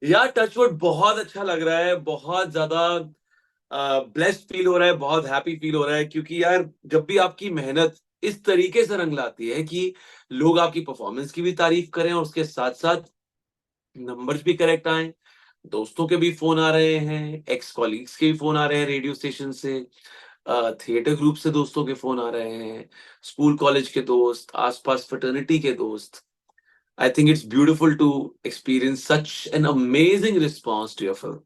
यार टचवुड बहुत अच्छा लग रहा है, बहुत ज्यादा ब्लेस्ड फील हो रहा है, बहुत हैप्पी फील हो रहा है, क्योंकि यार जब भी आपकी मेहनत इस तरीके से रंग लाती है कि लोग आपकी परफॉर्मेंस की भी तारीफ करें और उसके साथ साथ नंबर्स भी करेक्ट आए, दोस्तों के भी फोन आ रहे हैं, एक्स कॉलीग्स के भी फोन आ रहे हैं रेडियो स्टेशन से, थिएटर ग्रुप से दोस्तों के फोन आ रहे हैं, स्कूल कॉलेज के दोस्त, आसपास फ्रेटर्निटी के दोस्त। I think it's beautiful to experience such an amazing response to your film.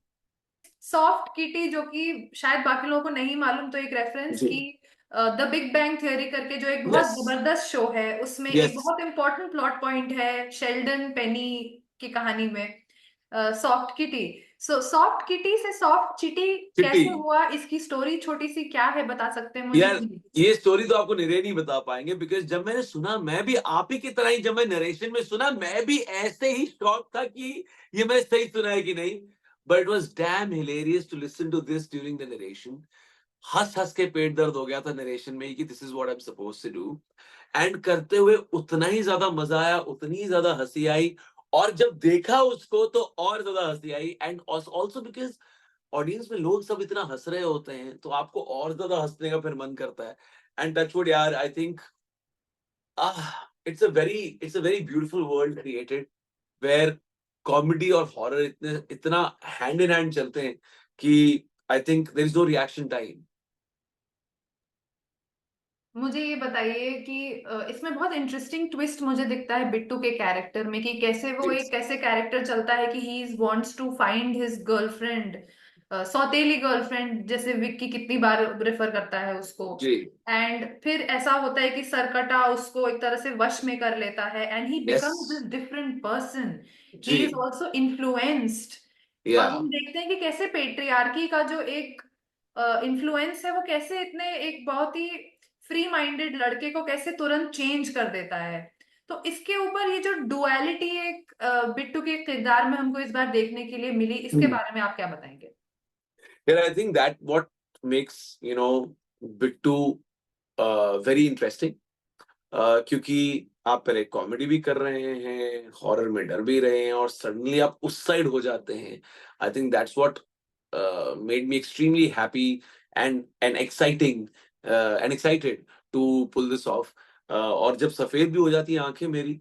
Soft kitty, जो कि शायद बाकी लोगों को नहीं मालूम, तो एक रेफरेंस जी। की द बिग बैंग थ्योरी करके जो एक बहुत Yes. जबरदस्त शो है, उसमें एक Yes. बहुत इंपॉर्टेंट प्लॉट पॉइंट है शेल्डन पेनी की कहानी में, soft kitty. So soft kitty से सॉफ्ट चिटी चिट्टी। कैसे हुआ, इसकी स्टोरी छोटी सी क्या है, बता सकते हैं मुझे यार प्लीज? ये स्टोरी तो आपको निरे नहीं बता पाएंगे, बिकॉज जब मैंने सुना, मैं भी आप ही की तरह ही, जब मैं नरेशन में सुना मैं भी ऐसे ही शॉक था कि ये मैं सही सुना है कि नहीं। But it was damn hilarious to listen to this during the narration. हंस हंस के पेट दर्द हो गया था नरेशन में कि this is what I am suppose to do. And करते हुए उतना ही ज्यादा मजा आया, उतनी ही ज्यादा हंसी आई, और जब देखा उसको तो और ज्यादा हंसी आई। एंड ऑल्सो बिकॉज ऑडियंस में लोग सब इतना हंस रहे होते हैं तो आपको और ज्यादा हंसने का फिर मन करता है। एंड टचवुड यार, I think it's a very beautiful world created where comedy और हॉरर इतने इतना हैंड इन हैंड चलते हैं कि I think there is no reaction time. मुझे ये बताइए कि इसमें बहुत इंटरेस्टिंग ट्विस्ट मुझे दिखता है बिट्टू के कैरेक्टर में, कि कैसे वो एक कैसे कैरेक्टर चलता है कि he wants to find his girlfriend, सौतेली गर्लफ्रेंड, जैसे विक्की कितनी बार रेफर करता है उसको। जी। एंड फिर ऐसा होता है कि सरकटा उसको एक तरह से वश में कर लेता है, and he yes. Becomes this different person. He जी। Is also influenced. या। और हम देखते हैं कि कैसे पेट्रियार्की का जो एक इन्फ्लुएंस है, वो कैसे इतने एक बहुत ही फ्री माइंडेड लड़के को कैसे तुरंत चेंज कर देता है। तो इसके ऊपर ये जो डुअलिटी एक बिट्टू के किरदार में हमको इस बार देखने के लिए मिली, इसके बारे में आप क्या बताएंगे? यार I think that what makes Bittu very interesting, क्योंकि आप पहले कॉमेडी भी कर रहे हैं, हॉरर में डर भी रहे हैं, और सडनली आप उस साइड हो जाते हैं। I think that's what made me extremely happy and exciting and excited to pull this off. और जब सफेद भी हो जाती है आंखें मेरी,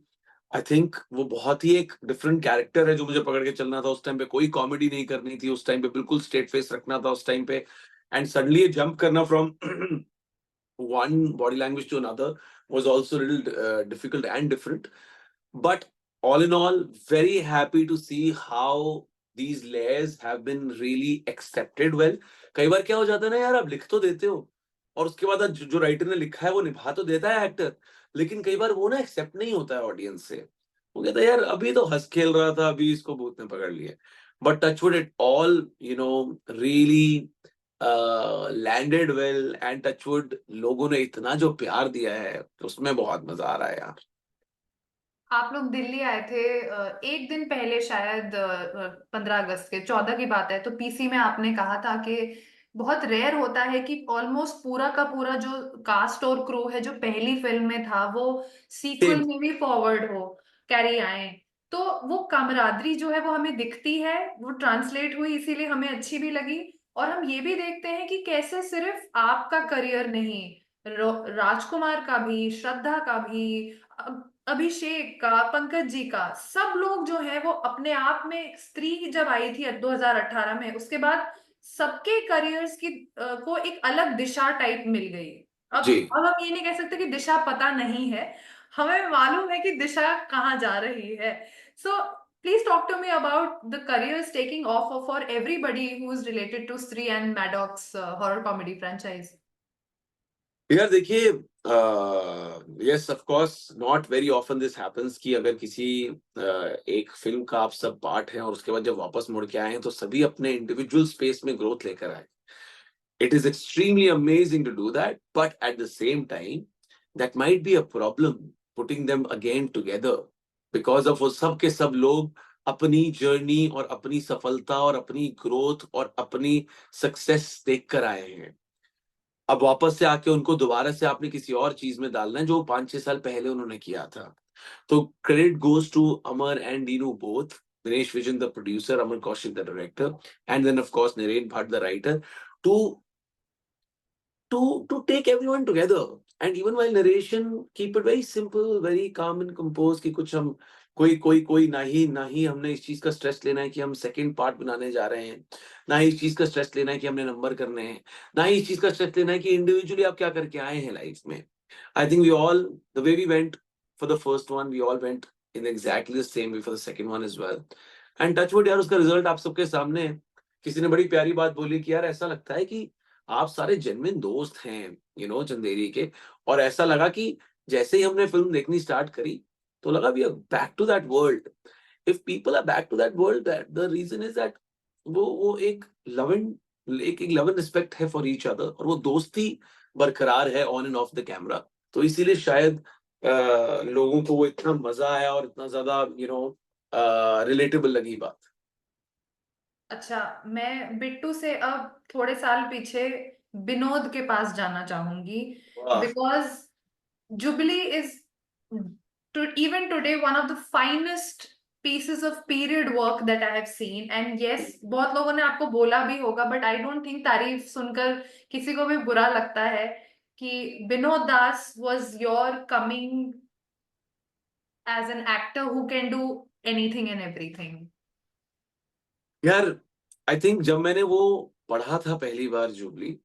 आई थिंक वो बहुत ही एक डिफरेंट कैरेक्टर है जो मुझे पकड़ के चलना था उस टाइम पे। कोई कॉमेडी नहीं करनी थी उस टाइम पे, बिल्कुल स्ट्रेट फेस रखना था उस टाइम पे। एंड सडनली ये जंप करना from one body language to another was also a little difficult and different. But all in all, very happy to see how these layers have been really accepted well. कई बार क्या हो जाता है ना यार, आप लिख तो देते हो और उसके बाद जो राइटर ने लिखा है वो निभा तो देता है एक्टर, लेकिन कई बार वो ना एक्सेप्ट नहीं होता है ऑडियंस से। वो कहता है यार अभी तो हंस खेल रहा था, अभी इसको भूत ने पकड़ लिया। But touchwood it all really landed well, and touchwood लोगों ने इतना जो प्यार दिया है उसमें बहुत मजा आ रहा है यार। आप लोग दिल्ली आए थे एक दिन पहले, शायद 15 अगस्त के 14 की बात है, तो पीसी में आपने कहा था कि बहुत रेयर होता है कि ऑलमोस्ट पूरा का पूरा जो कास्ट और क्रू है जो पहली फिल्म में था, वो सेम। सीक्वल में भी फॉरवर्ड हो, कैरी आए। तो वो कामरादरी जो है वो हमें दिखती है, वो ट्रांसलेट हुई, इसीलिए हमें अच्छी भी लगी। और हम ये भी देखते हैं कि कैसे सिर्फ आपका करियर नहीं, राजकुमार का भी, श्रद्धा का भी, अभिषेक का, पंकज जी का, सब लोग जो है वो अपने आप में, स्त्री जब आई थी 2018 में, उसके बाद सबके करियर्स की को एक अलग दिशा टाइप मिल गई। जी। अब हम ये नहीं कह सकते कि दिशा पता नहीं है, हमें मालूम है कि दिशा कहाँ जा रही है। So please talk to me about the careers taking off for everybody who is related to Stree and Maddock horror comedy franchise. यार देखिए, yes of course, not very often this happens कि अगर किसी एक फिल्म का आप सब पार्ट हैं और उसके बाद जब वापस मुड़ के आए हैं तो सभी अपने इंडिविजुअल स्पेस में ग्रोथ लेकर आए। It is extremely amazing to do that, but at the same time that might be a problem putting them again together, because of वो सब के सब लोग अपनी जर्नी और अपनी सफलता और अपनी ग्रोथ और अपनी सक्सेस देख कर आए हैं। अब वापस से आके उनको दोबारा से आपने किसी और चीज में डालना है जो 5-6 साल पहले उन्होंने किया था। तो credit goes to Amar and Dinu both. Dinesh Vijan, the producer, Aman Kaushik, the director, and then of course Naren Bhatt, the writer, to take everyone together. And even while narration, keep it very simple, very calm and composed, कि कुछ हम कोई ना ही हमने इस चीज का stress लेना है कि हम सेकंड पार्ट बनाने जा रहे हैं, ना ही इस चीज का स्ट्रेस लेना है कि हमने नंबर करने हैं, ना ही इस चीज का स्ट्रेस लेना है कि इंडिविजुअली आप क्या करके आए हैं लाइफ में. I think we all, the way we went for the first one, we all went in exactly the same way for the second one as well. And touch wood यार, उसका result आप सबके सामने है. किसी ने बड़ी प्यारी बात बोली कि यार ऐसा लगता है कि आप सारे जेन्युइन दोस्त हैं, चंदेरी के. और ऐसा लगा कि जैसे ही हमने फिल्म देखनी स्टार्ट करी, तो लगा we are back to that world. If people are back to that world, that the reason is that वो एक लव एंड एक लव एंड रिस्पेक्ट है फॉर ईच अदर, और वो दोस्ती बरकरार है on and off the camera. तो इसीलिए शायद लोगों को वो इतना मजा आया और इतना ज्यादा रिलेटेबल लगी बात. अच्छा, मैं बिट्टू से अब थोड़े साल पीछे विनोद के पास जाना चाहूंगी, वाह. Because jubilee is even today one of the finest pieces of period work that I have seen. And yes, बहुत लोगों ने आपको बोला भी होगा, but I don't think तारीफ सुनकर किसी को भी बुरा लगता है कि विनोद दास was your coming as an actor who can do anything and everything. यार, आई थिंक जब मैंने वो पढ़ा था पहली बार Jubilee,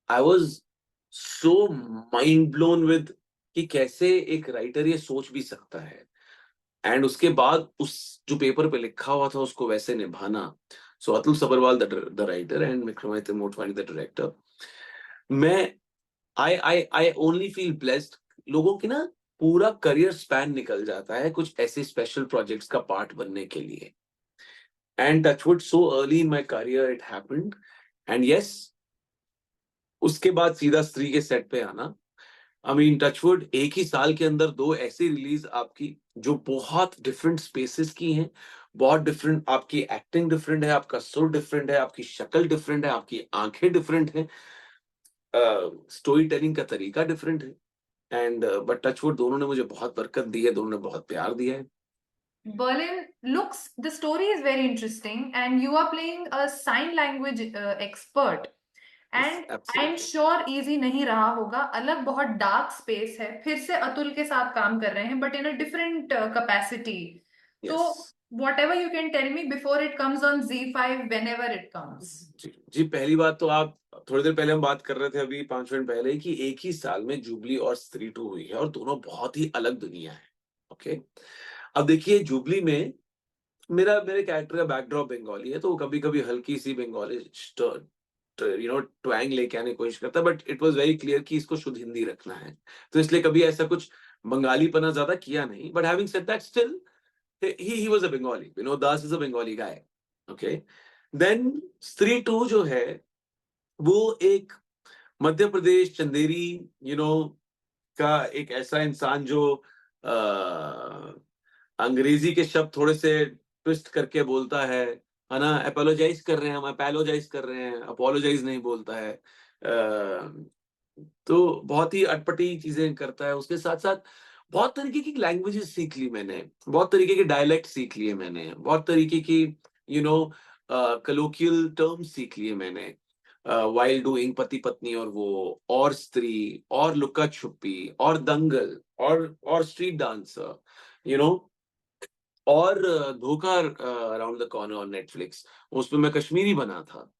I was so mind blown with कि कैसे एक राइटर ये सोच भी सकता है, एंड उसके बाद उस जो पेपर पे लिखा हुआ था उसको वैसे निभाना. So Atul Sabharwal the writer and Vikramaditya Motwane the director. मैं आई ओनली फील ब्लेस्ड. लोगों की ना पूरा करियर स्पैन निकल जाता है कुछ ऐसे स्पेशल प्रोजेक्ट्स का पार्ट बनने के लिए. And touchwood so early in my career it happened. And yes, उसके बाद सीधा स्त्री के सेट पे आना. आई मीन टचवुड, एक ही साल के अंदर दो ऐसी रिलीज आपकी जो बहुत डिफरेंट स्पेसेस की हैं, बहुत डिफरेंट. आपकी एक्टिंग डिफरेंट है, आपका सुर डिफरेंट है, आपकी शक्ल डिफरेंट है, आपकी आंखें डिफरेंट है, स्टोरी टेलिंग का तरीका डिफरेंट है. एंड बट टचवुड दोनों ने मुझे बहुत बरकत दी है, दोनों ने बहुत प्यार दिया है. Berlin looks, the story is very interesting, and you are playing a sign language expert. Yes, and I am absolutely. Sure easy नहीं रहा होगा, अलग बहुत डार्क स्पेस है, फिर से अतुल के साथ काम कर रहे हैं but in a different capacity. तो Yes. Whatever you can tell me before it comes on Z5, whenever it comes. जी जी, पहली बात तो आप, थोड़ी देर पहले हम बात कर रहे थे अभी 5 मिनट पहले कि एक ही साल में जुबली और स्त्री 2 हुई है, और दोनों बहुत ही अलग दुनिया है. ओके. अब देखिए, जुबली में मेरे कैरेक्टर का बैकड्रॉप बंगाली है, तो कभी कभी हल्की सी बंगाली ट्वैंग लेके आने की कोशिश करता है, but it was very clear कि इसको शुद्ध हिंदी रखना है, तो इसलिए कभी ऐसा कुछ बंगाली पना ज्यादा किया नहीं. But having said that, still he was a Bengali. Vinod Das is a Bengali guy. Okay. Then स्त्री 2 जो है वो एक मध्य प्रदेश चंदेरी का एक ऐसा इंसान जो अंग्रेजी के शब्द थोड़े से ट्विस्ट करके बोलता है ना. अपोलोजाइज कर रहे हैं, हम अपोलोजाइज कर रहे हैं, अपोलोजाइज नहीं बोलता है. तो बहुत ही अटपटी चीजें करता है. उसके साथ साथ बहुत तरीके की लैंग्वेजेस सीख ली मैंने, बहुत तरीके के डायलेक्ट सीख लिए मैंने, बहुत तरीके की यू नो कलोकियल टर्म्स सीख लिए मैंने वाइल डूइंग पति पत्नी और वो और स्त्री और लुका छुपी और दंगल और स्ट्रीट डांसर और धोखा around the corner on Netflix. उसमें मैं कश्मीरी बना था.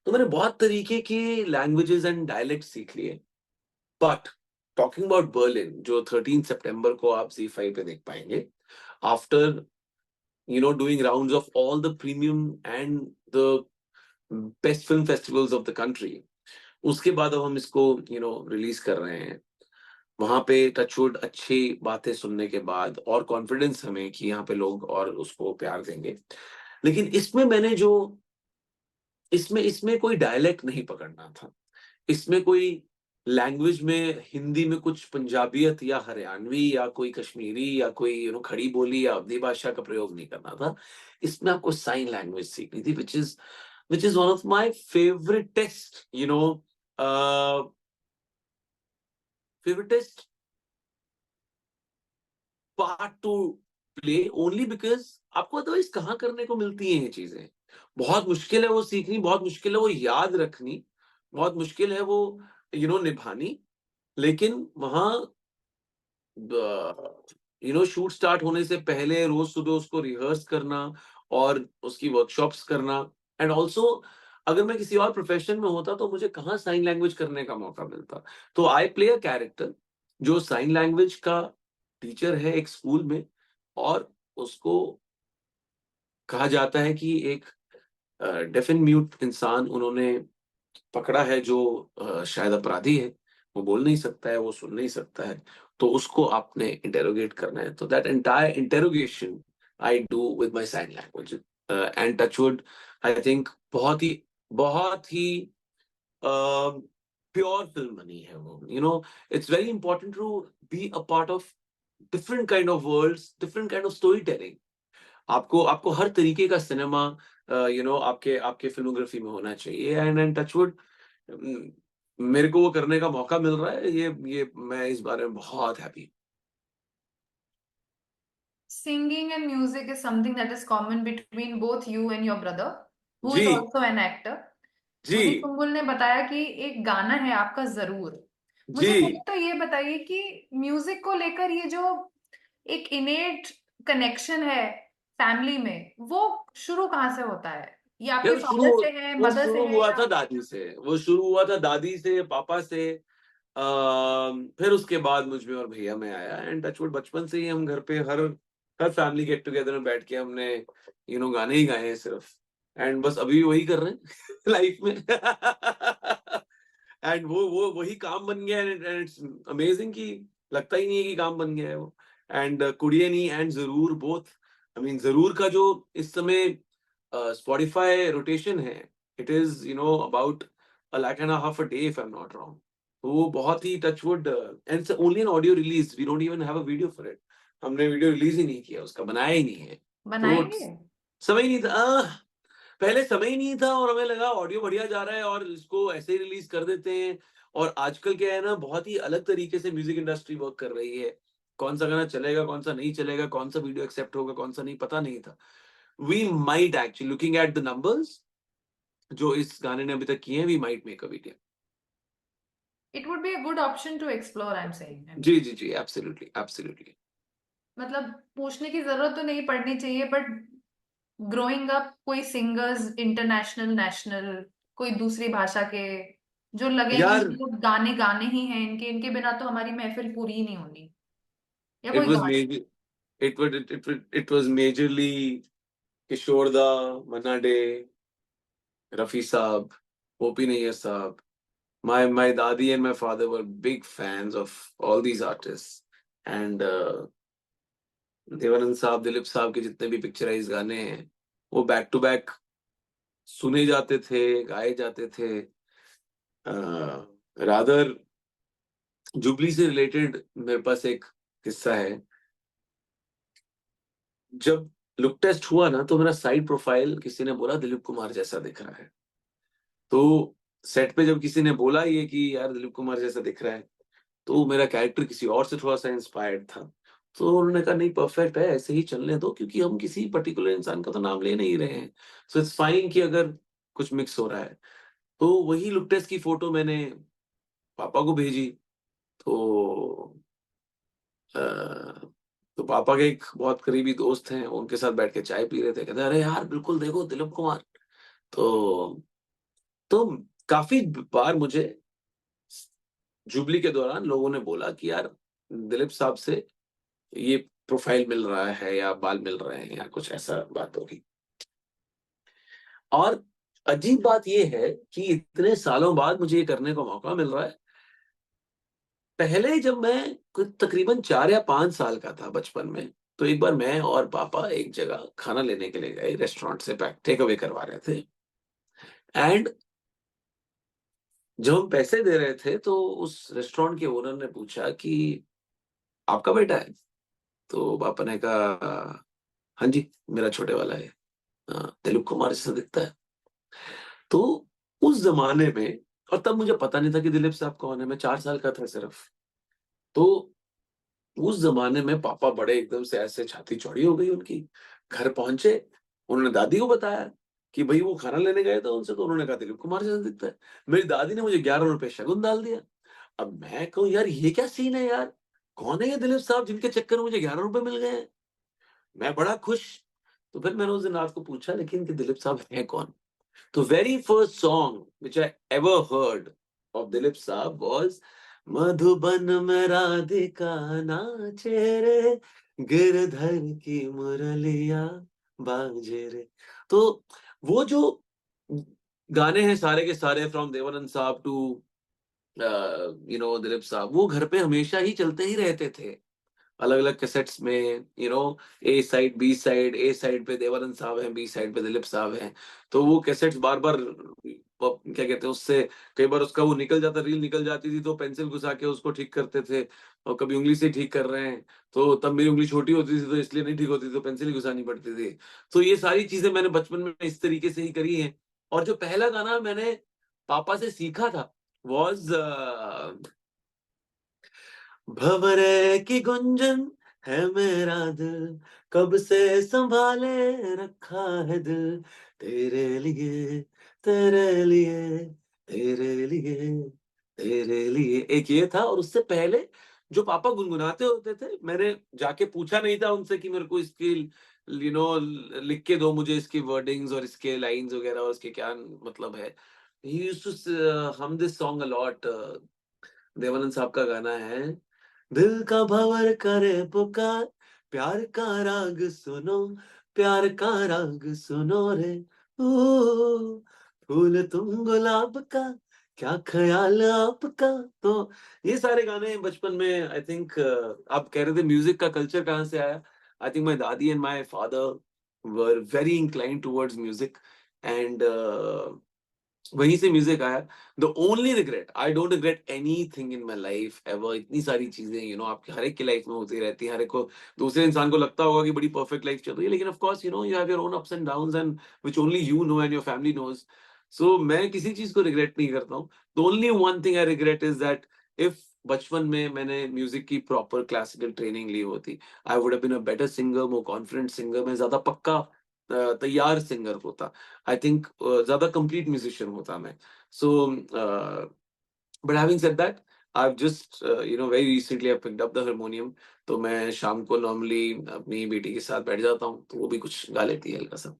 तो मैंने बहुत तरीके के लैंग्वेजेस एंड डायलेक्ट सीख लिए. बट टॉकिंग अबाउट बर्लिन, जो 13 सितंबर को आप Z5 पे देख पाएंगे, after doing rounds of all the premium and the best film festivals of the country, उसके बाद अब हम इसको रिलीज कर रहे हैं. वहां पे टचवुड अच्छी बातें सुनने के बाद और कॉन्फिडेंस हमें कि यहाँ पे लोग और उसको प्यार देंगे. लेकिन इसमें मैंने जो इसमें कोई डायलेक्ट नहीं पकड़ना था. इसमें कोई लैंग्वेज में हिंदी में कुछ पंजाबियत या हरियाणवी या कोई कश्मीरी या कोई खड़ी बोली या अवधी भाषा का प्रयोग नहीं करना था. इसमें आपको साइन लैंग्वेज सीखनी थी, which is one of my favoriteest favoriteest part to play only because आपको अदरवाइज़ कहाँ करने को मिलती हैं ये चीज़ें। बहुत मुश्किल है वो सीखनी, बहुत मुश्किल है वो याद रखनी, बहुत मुश्किल है वो निभानी। लेकिन वहाँ शूट स्टार्ट होने से पहले रोज सुबह उसको रिहर्स करना और उसकी वर्कशॉप्स करना। एंड ऑल्सो अगर मैं किसी और प्रोफेशन में होता तो मुझे कहाँ साइन लैंग्वेज करने का मौका मिलता। तो आई प्ले अ कैरेक्टर जो साइन लैंग्वेज का टीचर है एक स्कूल में, और उसको कहा जाता है कि एक डेफ एंड म्यूट इंसान उन्होंने पकड़ा है जो शायद अपराधी है, वो बोल नहीं सकता है, वो सुन नहीं सकता है, तो उसको आपने इंटेरोगेट करना है। तो that entire interrogation I do with my sign language. And touchwood I think बहुत ही प्योर फिल्म बनी है वो। It's very important to be a part of different kind of worlds, different kind of story telling. आपको आपको हर तरीके का cinema आपके आपके फिल्मोग्राफी में होना चाहिए। एंड टचवुड मेरे को वो करने का मौका मिल रहा है, ये मैं इस बारे में बहुत happy. Singing and music is something that is common between both you and your brother, who is जी, also an actor. जी, मुझे सुम्बुल ने बताया कि एक गाना है आपका जरूर। जी। मुझे पहले तो ये बताइए कि म्यूजिक को लेकर ये जो एक इनेट कनेक्शन है फैमिली में, वो शुरू कहाँ से होता है? ये आपके यार फादर से है, वो मदर से शुरू है, हुआ या था दादी से, वो शुरू हुआ था दादी से, पापा से। फिर उसके बाद मुझ में और भैया में आया। एंड टचवुड बचपन से ही हम घर पे हर हर फैमिली गेट टुगेदर में बैठ के हमने गाने ही गाए हैं सिर्फ। एंड बस अभी भी वही कर रहे हैं लाइफ में। एंड वो वही काम बन गया। एंड इट्स अमेजिंग कि लगता ही नहीं है कि काम बन गया है वो। एंड कुड़ियनी एंड जरूर बोथ, आई मीन जरूर का जो इस समय स्पॉटिफाई रोटेशन है, it is about a lakh and a half a day if I'm not wrong. तो वो बहुत ही touchwood, and it's only an audio release, we don't even have a video for it. हमने video release ही नहीं किया, उसका बनाया ही नहीं है। तो बनाएंगे? समय ही नहीं था। पहले समय ही नहीं था और हमें लगा ऑडियो बढ़िया जा रहा है और इसको ऐसे ही रिलीज कर देते हैं। और आजकल क्या है ना, बहुत ही अलग तरीके से म्यूजिक इंडस्ट्री वर्क कर रही है। कौन सा गाना चलेगा, कौन सा नहीं चलेगा, कौन सा वीडियो एक्सेप्ट होगा, कौन सा नहीं, पता नहीं था। We might actually, looking at the numbers जो इस गाने ने अभी तक किए हैं, we might make a video. It would be a good option to explore, I am saying. जी, जी, जी, एब्सोल्युटली, एब्सोल्युटली। मतलब पूछने की जरूरत तो नहीं पड़नी चाहिए, बट ग्रोइंग अप कोई सिंगर्स इंटरनेशनल, नेशनल, कोई दूसरी भाषा के, जो लगे कि यार, ये लोग गाने गाने ही हैं, इनके इनके बिना तो हमारी महफिल पूरी ही नहीं होनी, या इट कोई वाज गाने। मेजर इट वाज मेजरली किशोर दा, मन्ना डे, रफी साहब, ओपी नैयर साहब। My dadi and my father were big fans of all these artists. And Devanand साहब, दिलीप साहब के जितने भी पिक्चराइज गाने हैं, वो बैक टू बैक सुने जाते थे, गाए जाते थे। रादर जुबली से रिलेटेड मेरे पास एक किस्सा है। जब लुक टेस्ट हुआ ना, तो मेरा साइड प्रोफाइल किसी ने बोला दिलीप कुमार जैसा दिख रहा है। तो सेट पे जब किसी ने बोला ये कि यार दिलीप कुमार जैसा दिख रहा है, तो मेरा कैरेक्टर किसी और से थोड़ा-सा इंस्पायर्ड था। तो उन्होंने कहा नहीं, परफेक्ट है, ऐसे ही चलने दो, क्योंकि हम किसी पर्टिकुलर इंसान का तो नाम ले नहीं रहे हैं। सो इट्स फाइन कि अगर कुछ मिक्स हो रहा है। तो वही लुक टेस्ट की फोटो मैंने पापा को भेजी। तो अ, तो पापा के एक बहुत करीबी दोस्त हैं, उनके साथ बैठ के चाय पी रहे थे। कहते हैं, "अरे यार, बिल्कुल देखो दिलीप कुमार।" तो तो काफ़ी बार मुझे जुबली के दौरान लोगों ने बोला कि यार दिलीप साहब से ये प्रोफाइल मिल रहा है या बाल मिल रहे हैं या कुछ ऐसा बात होगी। और अजीब बात ये है कि इतने सालों बाद मुझे ये करने का मौका मिल रहा है। पहले जब मैं कुछ तकरीबन 4 या 5 साल का था बचपन में, तो एक बार मैं और पापा एक जगह खाना लेने के लिए गए, रेस्टोरेंट से पैक टेक अवे करवा रहे थे। एंड जब हम पैसे दे रहे थे, तो उस रेस्टोरेंट के ओनर ने पूछा कि आपका बेटा है? तो पापा ने कहा, हाँ जी, मेरा छोटे वाला है। दिलीप कुमार जैसा दिखता है। तो उस ज़माने में, और तब मुझे पता नहीं था कि दिलीप साहब कौन है, मैं 4 साल का था सिर्फ। तो उस ज़माने में पापा बड़े एकदम से ऐसे छाती चौड़ी हो गई उनकी। घर पहुँचे, उन्होंने दादी को बताया कि भई वो खाना लेने गए थे उनसे, तो उन्होंने कहा दिलीप कुमार जैसा दिखता है। मेरी दादी ने मुझे ₹11 शगुन डाल दिया। अब मैं कहूँ यार ये क्या सीन है यार? कौन है ये दिलीप साहब जिनके चक्कर में मुझे ₹11 मिल गए हैं? मैं बड़ा खुश। तो फिर मैंने उस दिन रात को पूछा लेकिन कि दिलीप साहब हैं कौन? The very first song which I ever heard of Dilip Saab was Madhuban में राधिका नाचे रे, गिरधर की मुरलिया बाजे रे। तो वो जो गाने हैं सारे के सारे फ्रॉम देवानंद साहब टू दिलीप साहब, वो घर पे हमेशा ही चलते ही रहते थे। अलग-अलग कैसेट्स में ए साइड, बी साइड, ए साइड पे देवानंद साहब हैं, बी साइड पे दिलीप साहब हैं। तो वो कैसेट्स बार-बार क्या कहते हैं उससे कई बार उसका वो निकल जाता रील निकल जाती थी तो पेंसिल घुसा के उसको ठीक करते थे और कभी उँगली से ठीक कर रहे हैं, तो तब मेरी उँगली छोटी होती थी तो इसलिए नहीं ठीक होती थी तो पेंसिल ही घुसानी पड़ती थी। तो ये सारी चीज़ें मैंने बचपन में इस तरीके से ही करी हैं और जो पहला गाना मैंने पापा से सीखा था वाज़ भंवरे की गुंजन है मेरा दिल, कब से संभाले रखा है दिल, तेरे लिए, तेरे लिए, तेरे लिए, तेरे लिए। एक ये था और उससे पहले जो पापा गुनगुनाते होते थे, मैंने जाके पूछा नहीं था उनसे कि मेरे को इसकी लिख के दो मुझे इसकी वर्डिंग्स और इसके लाइन्स वगैरह और इसके क्या मतलब है। He used to hum this song a lot. Dev Anand sahab का गाना है दिल का भंवर करे पुकार, प्यार का राग सुनो, प्यार का राग सुनो रे। ओ फूल तुम गुलाब का, क्या ख्याल आपका। तो ये सारे गाने बचपन में आई थिंक आप कह रहे थे म्यूजिक का कल्चर कहाँ से आया। आई थिंक माय दादी and my father were very inclined towards music and वहीं से म्यूजिक आया। The only regret, I don't regret anything in my life ever. इतनी सारी चीजें आपकी हर एक की लाइफ में होती रहती है। हर एक को दूसरे इंसान को लगता होगा कि बड़ी परफेक्ट लाइफ चल रही है, लेकिन of course you have your own ups and downs and which only you know and your family knows. So मैं किसी चीज को रिग्रेट नहीं करता हूँ। The only one thing I regret is that if बचपन में मैंने म्यूजिक की प्रॉपर क्लासिकल ट्रेनिंग ली होती, I would have been a better singer, more confident singer, मैं ज्यादा पक्का तैयार सिंगर होता। आई थिंक ज्यादा कंप्लीट म्यूजिशियन होता मैं। So, but having said that, I've just, very recently I've picked up the harmonium. तो मैं शाम को नॉर्मली अपनी बेटी के साथ बैठ जाता हूँ, तो वो भी कुछ गा लेती है हल्का सा।